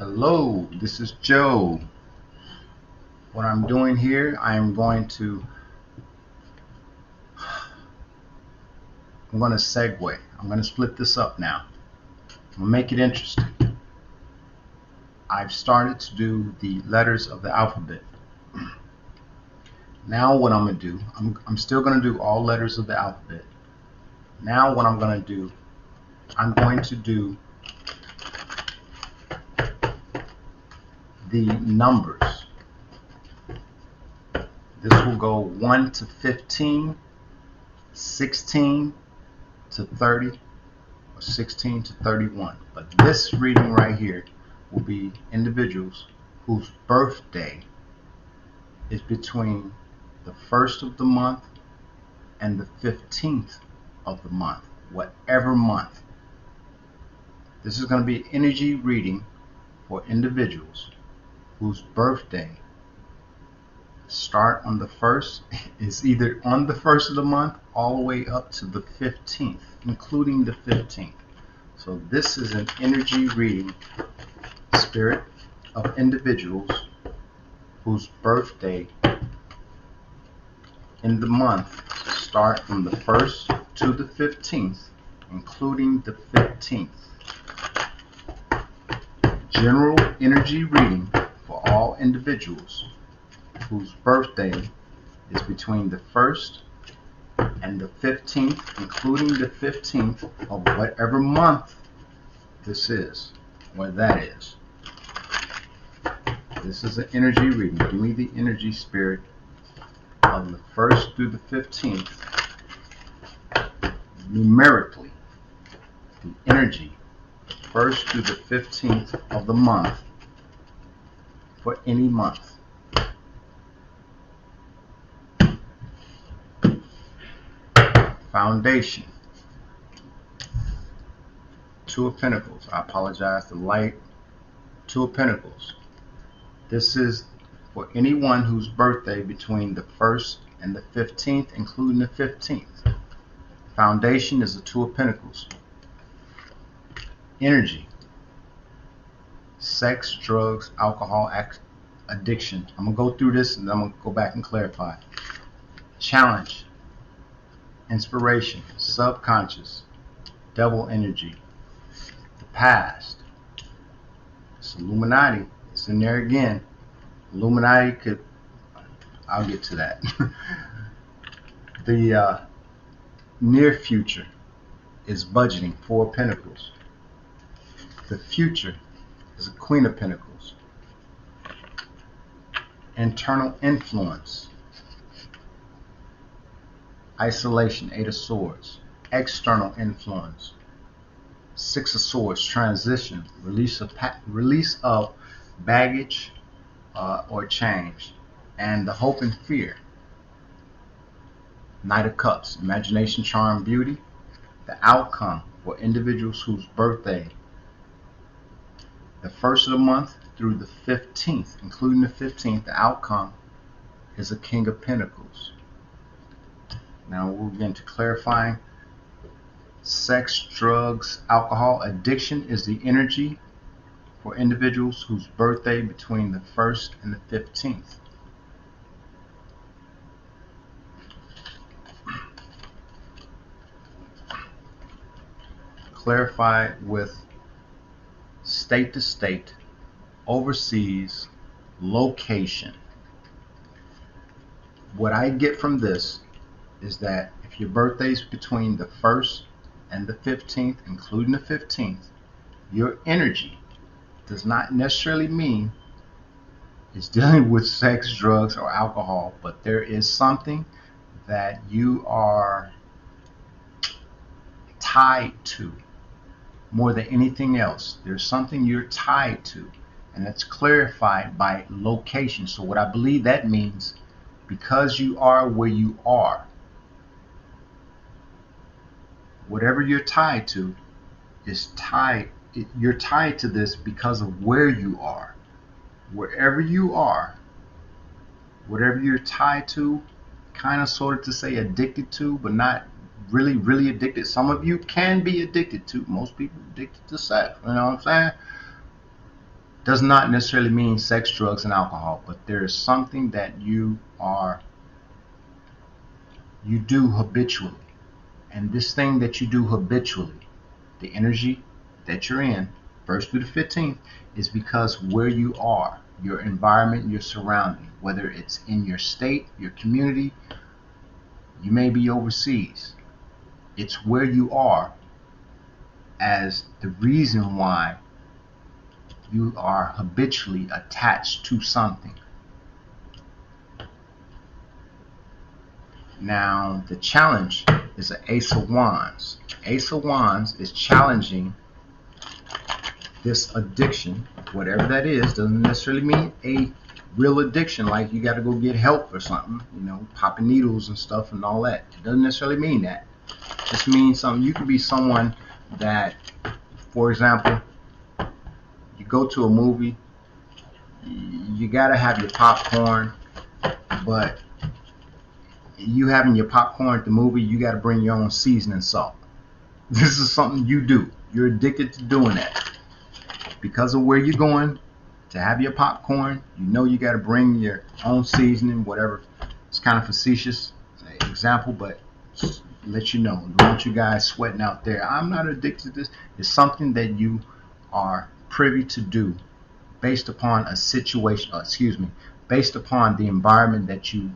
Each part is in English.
Hello, this is Joe. What I'm doing here, I'm going to segue. I'm going to split this up now. I'm going to make it interesting. I've started to do the letters of the alphabet. Now what I'm going to do, I'm still going to do all letters of the alphabet. Now what I'm going to do, I'm going to do the numbers. This will go 1 to 15, 16 to 30, or 16 to 31. But this reading right here will be individuals whose birthday is between the 1st of the month and the 15th of the month, whatever month. This is going to be an energy reading for individuals whose birthday start on the 1st, is either on the 1st of the month all the way up to the 15th, including the 15th. So this is an energy reading, spirit, of individuals whose birthday in the month start from the 1st to the 15th, including the 15th. General energy reading for all individuals whose birthday is between the 1st and the 15th, including the 15th of whatever month this is, or that is. This is an energy reading. Give me the energy, spirit, of the 1st through the 15th. Numerically, the energy 1st through the 15th of the month for any month. Foundation, 2 of Pentacles. I apologize, the light, 2 of Pentacles. This is for anyone whose birthday between the 1st and the 15th, including the 15th. Foundation is the 2 of Pentacles. Energy, sex, drugs, alcohol, addiction. I'm going to go through this and then I'm going to go back and clarify. Challenge, inspiration, subconscious, double energy, the past. It's Illuminati. It's in there again. Illuminati I'll get to that. The near future is budgeting, 4 of Pentacles. The future is a Queen of Pentacles. Internal influence, isolation, 8 of Swords. External influence, 6 of Swords. Transition, release of baggage or change, and the hope and fear. Knight of Cups, imagination, charm, beauty. The outcome for individuals whose birthday the 1st of the month through the 15th, including the 15th, the outcome is a King of Pentacles. Now we'll get into clarifying. Sex, drugs, alcohol, addiction is the energy for individuals whose birthday between the 1st and the 15th. Clarify with state to state, overseas, location. What I get from this is that if your birthday is between the 1st and the 15th, including the 15th, your energy does not necessarily mean it's dealing with sex, drugs, or alcohol, but there is something that you are tied to more than anything else. There's something you're tied to, and that's clarified by location. So what I believe that means, because you are where you are, whatever you're tied to is tied. You're tied to this because of where you are. Wherever you are, whatever you're tied to, kind of sort of to say addicted to, but not really addicted. Some of you can be addicted to. Most people are addicted to sex. You know what I'm saying? Does not necessarily mean sex, drugs, and alcohol, but there is something that you do habitually. And this thing that you do habitually, the energy that you're in, 1st through the 15th, is because where you are, your environment, your surrounding, whether it's in your state, your community, you may be overseas. It's where you are as the reason why you are habitually attached to something. Now, the challenge is an Ace of Wands. Ace of Wands is challenging this addiction, whatever that is. Doesn't necessarily mean a real addiction, like you got to go get help or something, popping needles and stuff and all that. It doesn't necessarily mean that. It just means something. You could be someone that, for example, you go to a movie, you got to have your popcorn, but you having your popcorn at the movie, you got to bring your own seasoning salt. This is something you do. You're addicted to doing that. Because of where you're going to have your popcorn, you got to bring your own seasoning, whatever. It's kind of facetious example, but just let you know. Don't want you guys sweating out there. I'm not addicted to this. It's something that you are privy to do based upon a situation, based upon the environment that you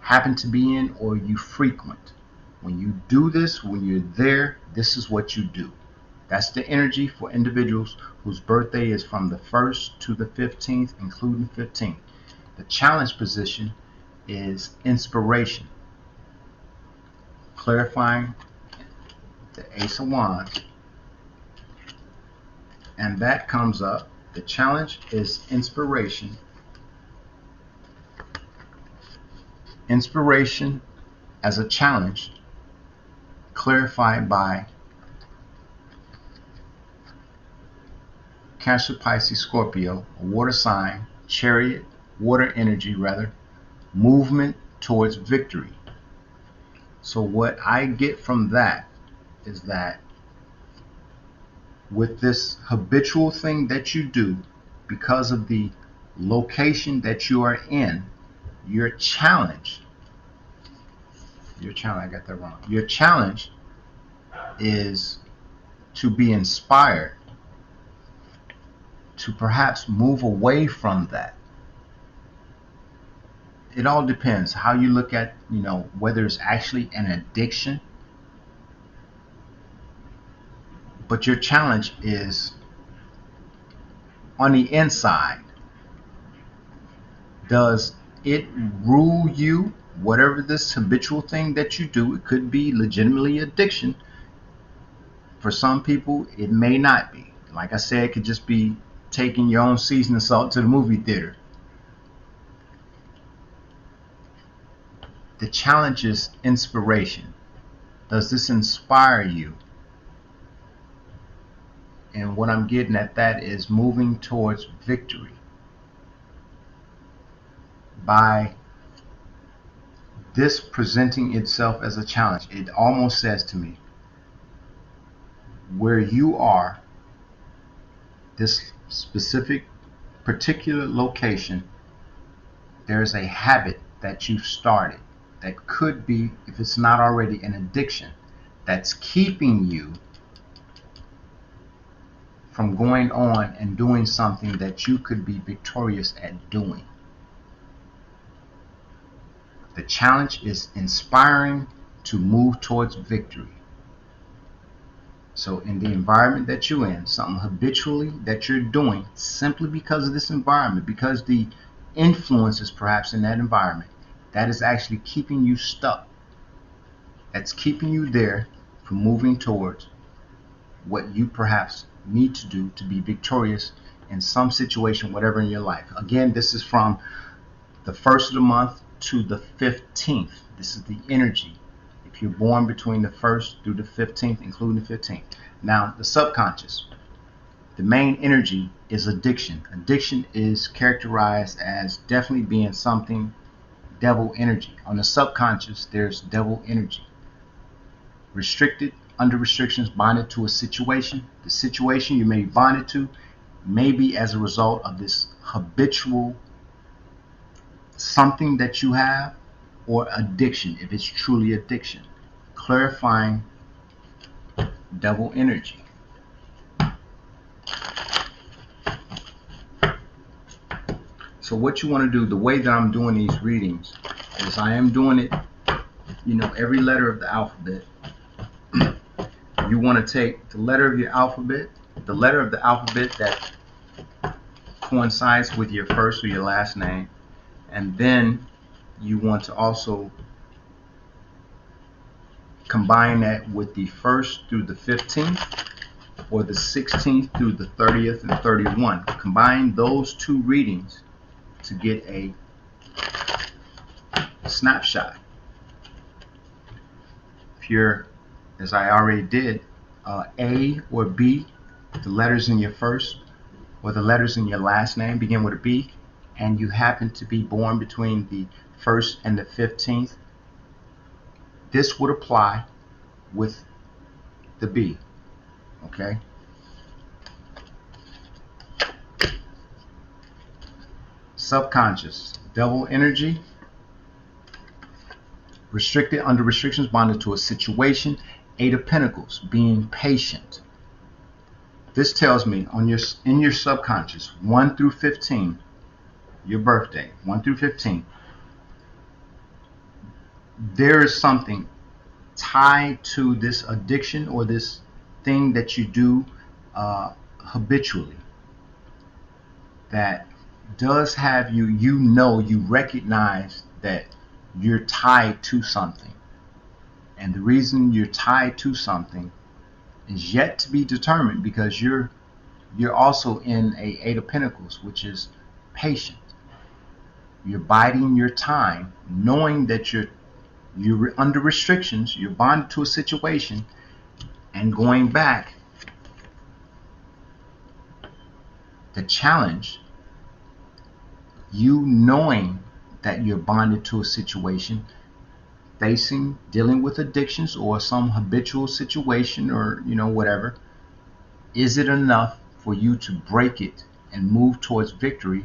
happen to be in or you frequent. When you do this, when you're there, this is what you do. That's the energy for individuals whose birthday is from the 1st to the 15th, including 15th. The challenge position is inspiration. Clarifying the Ace of Wands. And that comes up. The challenge is inspiration. Inspiration as a challenge, clarified by Cancer, Pisces, Scorpio, a water sign, chariot, water energy rather, movement towards victory. So what I get from that is that with this habitual thing that you do, because of the location that you are in, your challenge, I got that wrong. Your challenge is to be inspired to perhaps move away from that. It all depends how you look at, whether it's actually an addiction. But your challenge is on the inside. Does it rule you? Whatever this habitual thing that you do, it could be legitimately addiction. For some people, it may not be. Like I said, it could just be taking your own seasoning salt to the movie theater. The challenge is inspiration. Does this inspire you? And what I'm getting at that is moving towards victory. By this presenting itself as a challenge, it almost says to me, where you are, this specific particular location, there's a habit that you've started that could be, if it's not already an addiction, that's keeping you from going on and doing something that you could be victorious at doing. The challenge is inspiring to move towards victory. So in the environment that you're in, something habitually that you're doing simply because of this environment, because the influences perhaps in that environment, that is actually keeping you stuck. That's keeping you there from moving towards what you perhaps need to do to be victorious in some situation, whatever in your life. Again, this is from the 1st of the month to the 15th. This is the energy. If you're born between the 1st through the 15th, including the 15th. Now, the subconscious, the main energy is addiction. Addiction is characterized as definitely being something devil energy. On the subconscious, there's devil energy. Restricted, under restrictions, bonded to a situation. The situation you may be bonded to maybe as a result of this habitual something that you have, or addiction, if it's truly addiction. Clarifying double energy. So what you want to do, the way that I'm doing these readings is I am doing it, every letter of the alphabet. You want to take the letter of your alphabet, the letter of the alphabet that coincides with your first or your last name, and then you want to also combine that with the 1st through the 15th, or the 16th through the 30th and 31. Combine those two readings to get a snapshot. If you're, as I already did, A or B, the letters in your first or the letters in your last name begin with a B, and you happen to be born between the 1st and the 15th, this would apply with the B. Okay? Subconscious, double energy, restricted, under restrictions, bonded to a situation. 8 of Pentacles, being patient. This tells me in your subconscious, 1 through 15, your birthday, 1 through 15, there is something tied to this addiction or this thing that you do habitually that does have you recognize that you're tied to something. And the reason you're tied to something is yet to be determined, because you're also in a 8 of Pentacles, which is patient. You're biding your time, knowing that you're under restrictions, you're bonded to a situation, and going back. The challenge, you knowing that you're bonded to a situation, dealing with addictions or some habitual situation, or whatever, is it enough for you to break it and move towards victory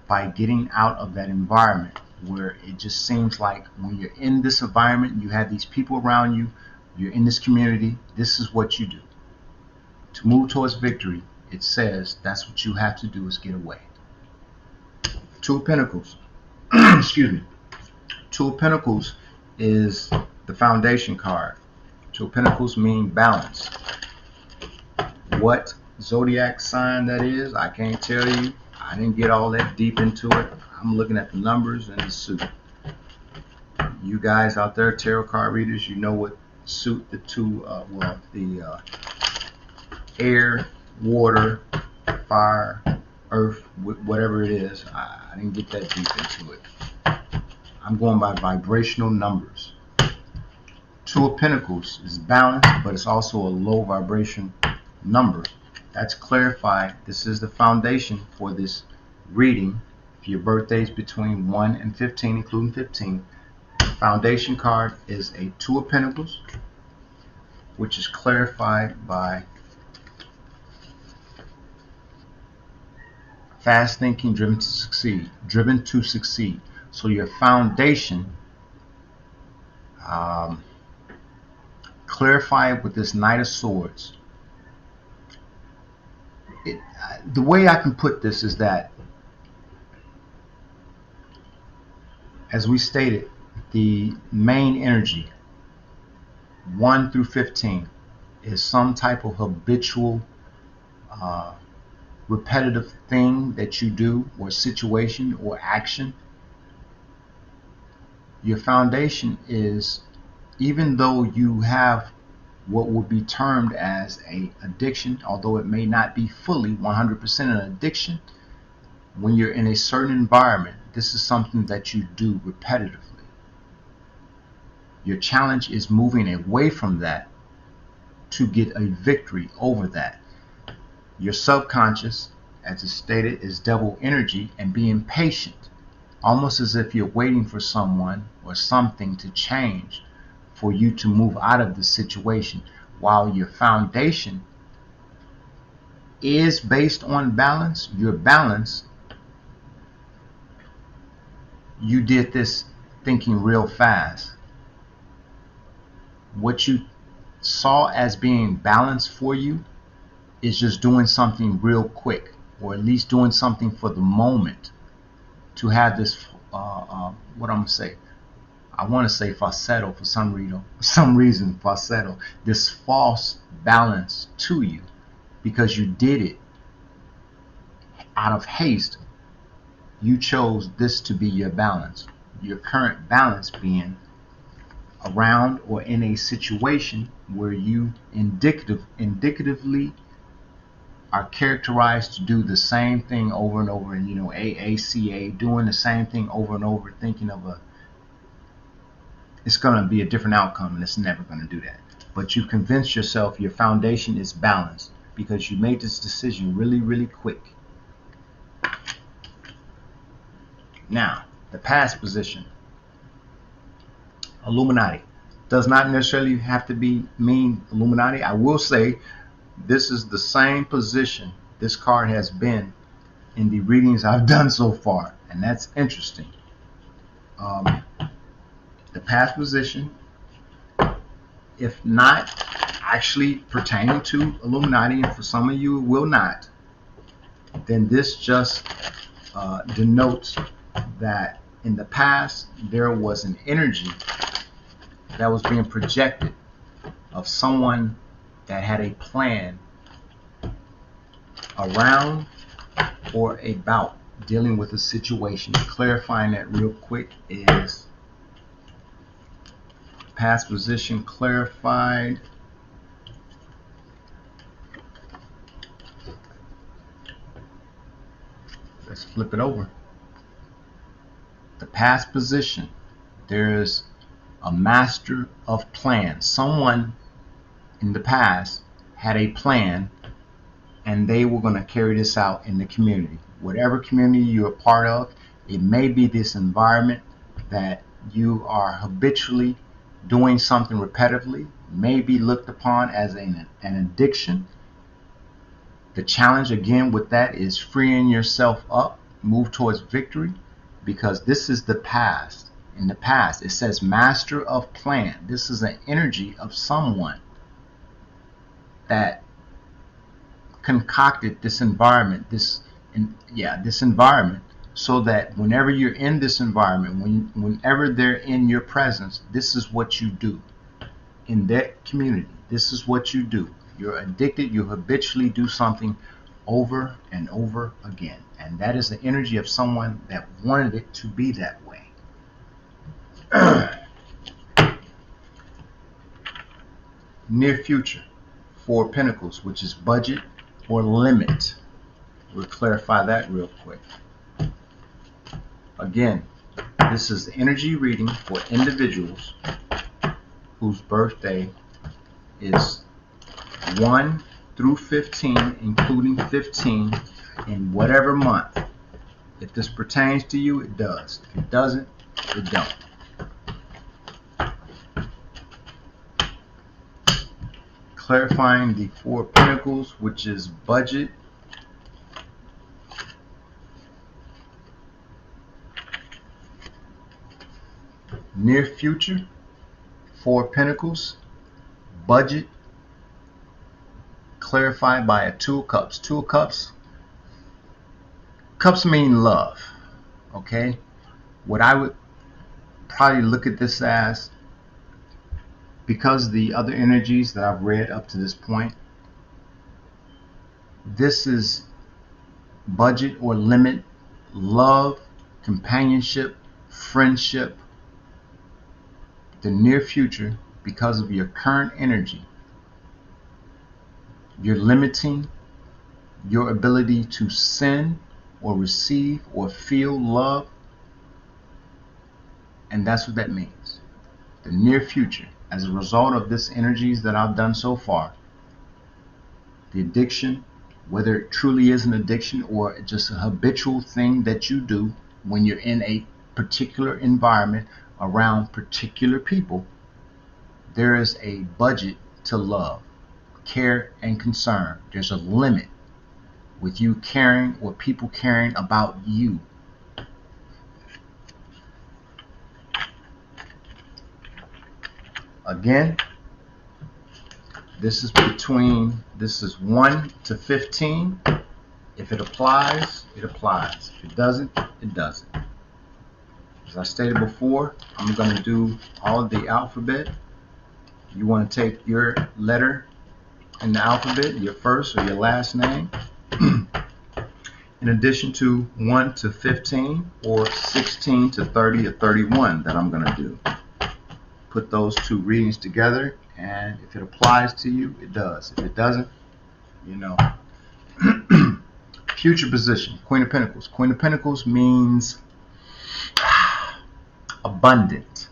by getting out of that environment where it just seems like when you're in this environment, you have these people around you, you're in this community, this is what you do. To move towards victory, it says that's what you have to do, is get away. 2 of Pentacles. Excuse me. 2 of Pentacles is the foundation card. 2 of Pentacles mean balance. What zodiac sign that is, I can't tell you. I didn't get all that deep into it. I'm looking at the numbers and the suit. You guys out there, tarot card readers, you know what suit the air, water, fire, earth, whatever it is. I didn't get that deep into it. I'm going by vibrational numbers. 2 of Pentacles is balance, but it's also a low vibration number. That's clarified. This is the foundation for this reading. If your birthday is between 1 and 15, including 15, foundation card is a 2 of Pentacles, which is clarified by fast thinking, driven to succeed. So your foundation, clarified with this Knight of Swords. The way I can put this is that, as we stated, the main energy, 1 through 15, is some type of habitual, repetitive thing that you do, or situation, or action. Your foundation is, even though you have what would be termed as a addiction, although it may not be fully 100% an addiction, when you're in a certain environment, this is something that you do repetitively. Your challenge is moving away from that to get a victory over that. Your subconscious, as it's stated, is double energy and being patient, almost as if you're waiting for someone or something to change for you to move out of the situation, while your foundation is based on balance, your balance, you did this thinking real fast. What you saw as being balanced for you is just doing something real quick, or at least doing something for the moment to have this, what I'm gonna say, I want to say falsetto for some reason, falsetto, this false balance to you because you did it out of haste. You chose this to be your balance, your current balance being around or in a situation where you indicatively are characterized to do the same thing over and over, and AACA, doing the same thing over and over, thinking of it's going to be a different outcome, and it's never going to do that. But you convince yourself your foundation is balanced because you made this decision really, really quick. Now, the past position, Illuminati, does not necessarily have to mean Illuminati. I will say this is the same position this card has been in the readings I've done so far, and that's interesting. The past position, if not actually pertaining to Illuminati, and for some of you it will not, then this just denotes that in the past there was an energy that was being projected of someone that had a plan around or about dealing with a situation. Clarifying that real quick is past position clarified. Let's flip it over. The past position, there's a master of plans. Someone in the past had a plan and they were going to carry this out in the community. Whatever community you're a part of, it may be this environment that you are habitually doing something repetitively, may be looked upon as an addiction. The challenge again with that is freeing yourself up, move towards victory, because this is the past. In the past, it says master of plan. This is an energy of someone that concocted this environment, this environment, so that whenever you're in this environment, whenever they're in your presence, this is what you do. In that community, this is what you do. You're addicted, you habitually do something over and over again. And that is the energy of someone that wanted it to be that way. Near future, Four of Pentacles, which is budget or limit. We'll clarify that real quick. Again, this is the energy reading for individuals whose birthday is 1 through 15, including 15 in whatever month. If this pertains to you, it does. If it doesn't, it don't. Clarifying the Four of Pentacles, which is budget. Near future, Four of Pentacles, budget, clarified by a Two of Cups. Two of Cups. Cups mean love. Okay? What I would probably look at this as, because the other energies that I've read up to this point, this is budget or limit, love, companionship, friendship. The near future, because of your current energy, you're limiting your ability to send or receive or feel love, and that's what that means. The near future, as a result of this energies that I've done so far, the addiction, whether it truly is an addiction or just a habitual thing that you do when you're in a particular environment around particular people, there is a budget to love, care, and concern. There's a limit. with you caring or people caring about you. Again, this is 1 to 15. If it applies, it applies. If it doesn't, it doesn't. As I stated before, I'm going to do all of the alphabet. You want to take your letter in the alphabet, your first or your last name, in addition to 1 to 15 or 16 to 30 or 31 that I'm going to do. Put those two readings together, and if it applies to you, it does. If it doesn't, you know. Future position, Queen of Pentacles. Queen of Pentacles means abundant.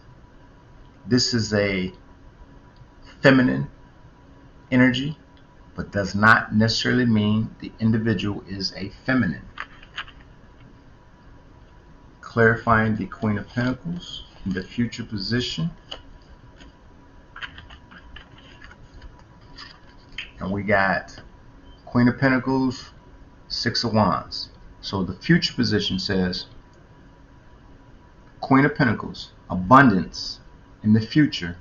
This is a feminine energy, but does not necessarily mean the individual is a feminine. Clarifying the Queen of Pentacles in the future position. And we got Queen of Pentacles, 6 of Wands. So the future position says Queen of Pentacles, abundance in the future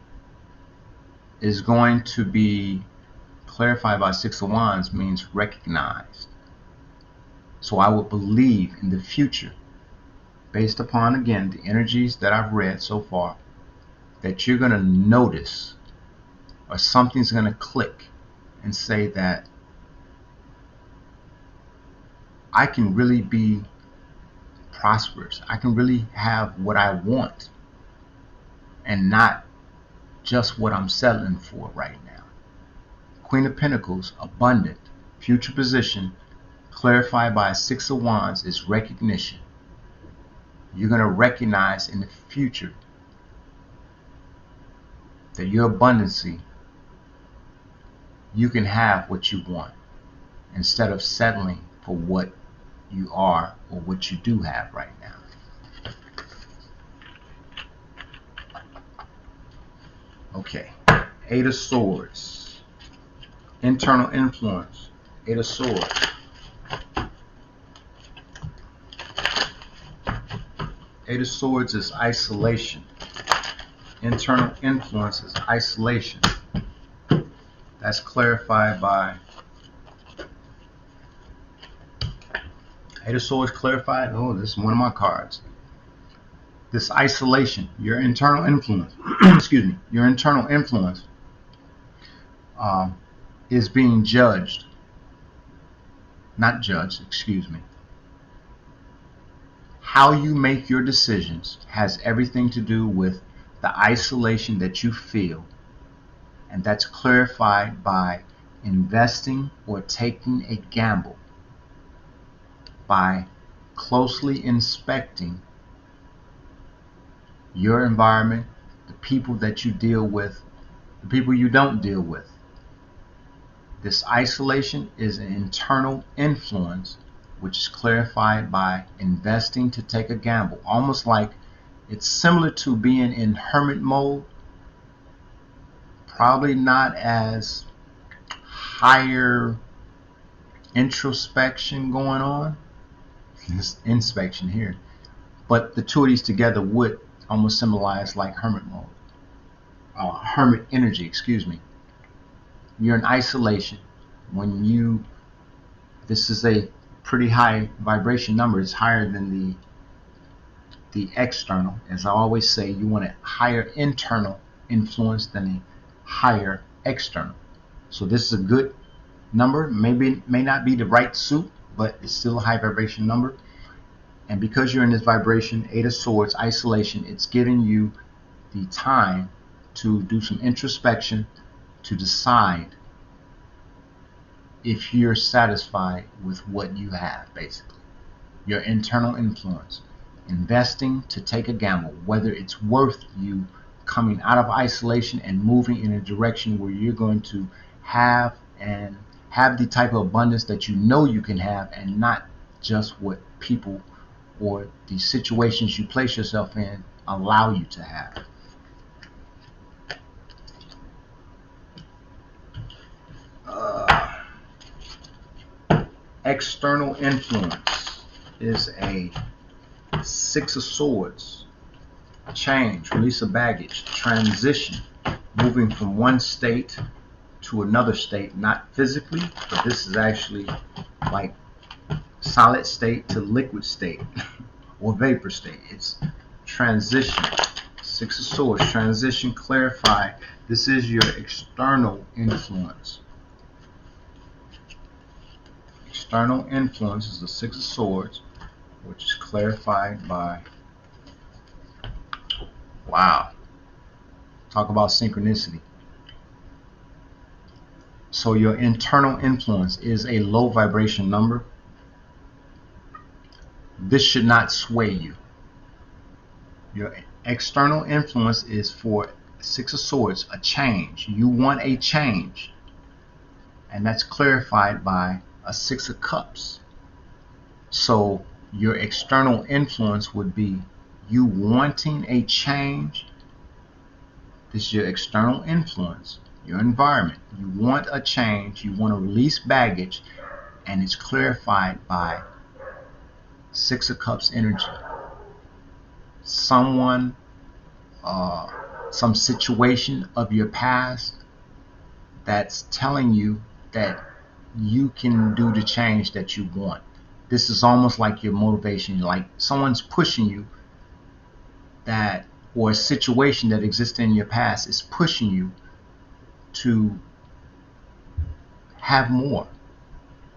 is going to be clarified by 6 of Wands, means recognized. So I would believe in the future, based upon, again, the energies that I've read so far, that you're going to notice, or something's going to click and say that I can really be prosperous. I can really have what I want and not just what I'm settling for right now. Queen of Pentacles, abundant, future position, clarified by 6 of Wands, is recognition. You're going to recognize in the future that your abundancy, you can have what you want instead of settling for what you are or what you do have right now. Okay, 8 of Swords, internal influence. 8 of Swords. 8 of Swords is isolation. Internal influence is isolation. That's clarified by 8 of Swords clarified. Oh, this is one of my cards. This isolation, your internal influence, excuse me, your internal influence is being judged. Not judged, excuse me. How you make your decisions has everything to do with the isolation that you feel. And that's clarified by investing or taking a gamble, by closely inspecting your environment, the people that you deal with, the people you don't deal with. This isolation is an internal influence, which is clarified by investing to take a gamble. Almost like it's similar to being in hermit mode. Probably not as higher introspection going on, this inspection here, but the two of these together would almost symbolize like hermit mode, hermit energy, excuse me. You're in isolation when this is a pretty high vibration number. It's higher than the external. As I always say, you want a higher internal influence than a higher external. So this is a good number. Maybe may not be the right suit, but it's still a high vibration number. And because you're in this vibration, 8 of Swords, isolation, it's giving you the time to do some introspection, to decide if you're satisfied with what you have, basically. Your internal influence. Investing to take a gamble, whether it's worth you coming out of isolation and moving in a direction where you're going to have the type of abundance that you know you can have, and not just what people or the situations you place yourself in allow you to have. external influence is a Six of Swords. Change, release of baggage, transition, moving from one state to another state, not physically, but this is actually like solid state to liquid state or vapor state. It's transition. Six of Swords, transition, clarify. This is your external influence. External influence is the Six of Swords, which is clarified by, wow, talk about synchronicity. So your internal influence is a low vibration number. This should not sway you. Your external influence is for Six of Swords, a change. You want a change. And that's clarified by a Six of Cups. So your external influence would be you wanting a change. This is your external influence, your environment. You want a change, you want to release baggage, and it's clarified by Six of Cups energy. Someone, some situation of your past that's telling you that you can do the change that you want. This is almost like your motivation, like someone's pushing you, that, or a situation that exists in your past is pushing you to have more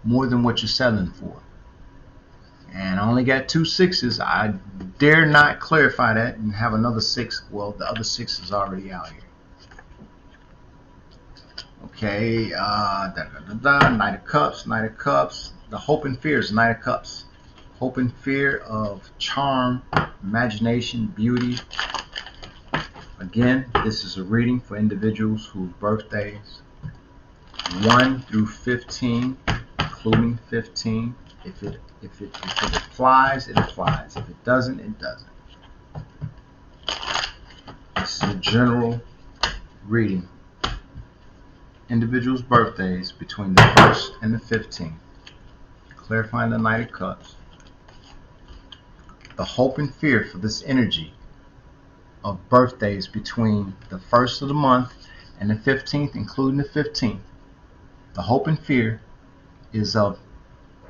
than what you're settling for. And I only got 2 sixes. I dare not clarify that and have another 6. Well, the other 6 is already out here. Okay, Knight of Cups, Knight of Cups. The hope and fear is Knight of Cups. Hope and fear of charm, imagination, beauty. Again, this is a reading for individuals whose birthdays 1 through 15, including 15. If it applies, it applies. If it doesn't, it doesn't. This is a general reading. Individuals' birthdays between the 1st and the 15th. Clarifying the Knight of Cups. The hope and fear for this energy of birthdays between the 1st of the month and the 15th, including the 15th. The hope and fear is of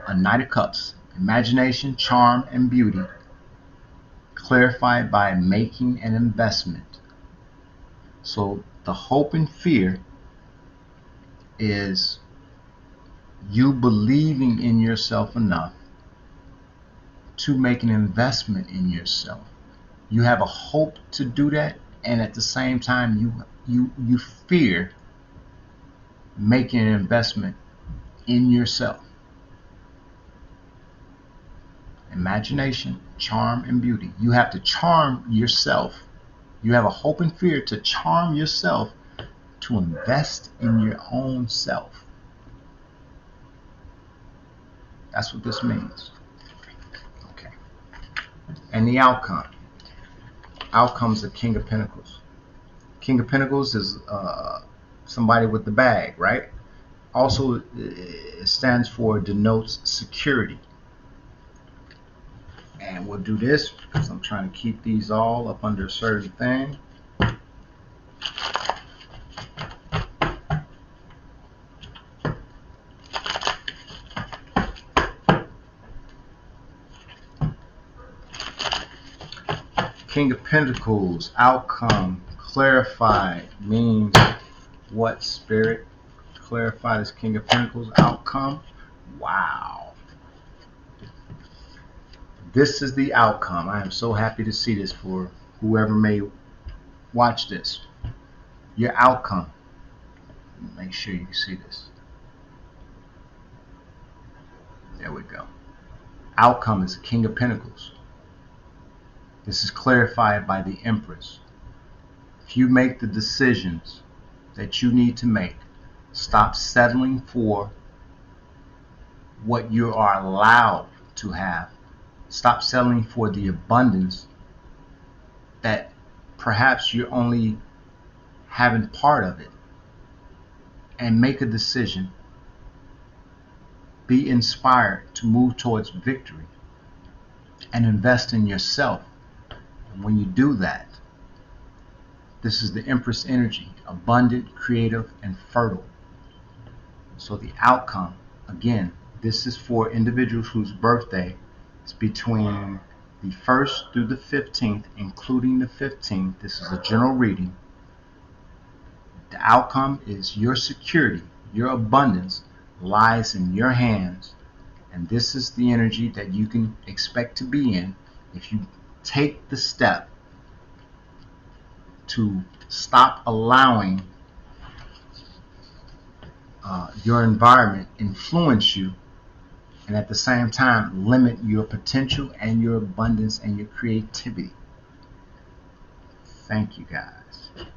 a Knight of Cups, imagination, charm, and beauty, clarified by making an investment. So the hope and fear is you believing in yourself enough to make an investment in yourself. You have a hope to do that, and at the same time you fear making an investment in yourself. Imagination, charm, and beauty. You have to charm yourself. You have a hope and fear to charm yourself to invest in your own self. That's what this means. Okay. And the outcome. Outcome's the King of Pentacles. King of Pentacles is somebody with the bag, right? Also, it stands for, denotes security. And we'll do this because I'm trying to keep these all up under a certain thing. King of Pentacles, outcome, clarified, means what, Spirit? Clarify this King of Pentacles, outcome. Wow. This is the outcome. I am so happy to see this for whoever may watch this. Your outcome. Make sure you can see this. There we go. Outcome is the King of Pentacles. This is clarified by the Empress. If you make the decisions that you need to make, stop settling for what you are allowed to have. Stop settling for the abundance that perhaps you're only having part of it. And make a decision Be inspired to move towards victory and invest in yourself. And when you do that, this is the Empress energy, abundant, creative, and fertile. So the outcome, again, this is for individuals whose birthday is between the 1st through the 15th, including the 15th. This is a general reading. The outcome is your security, your abundance lies in your hands. And this is the energy that you can expect to be in if you take the step to stop allowing your environment influence you, and at the same time limit your potential and your abundance and your creativity. Thank you guys.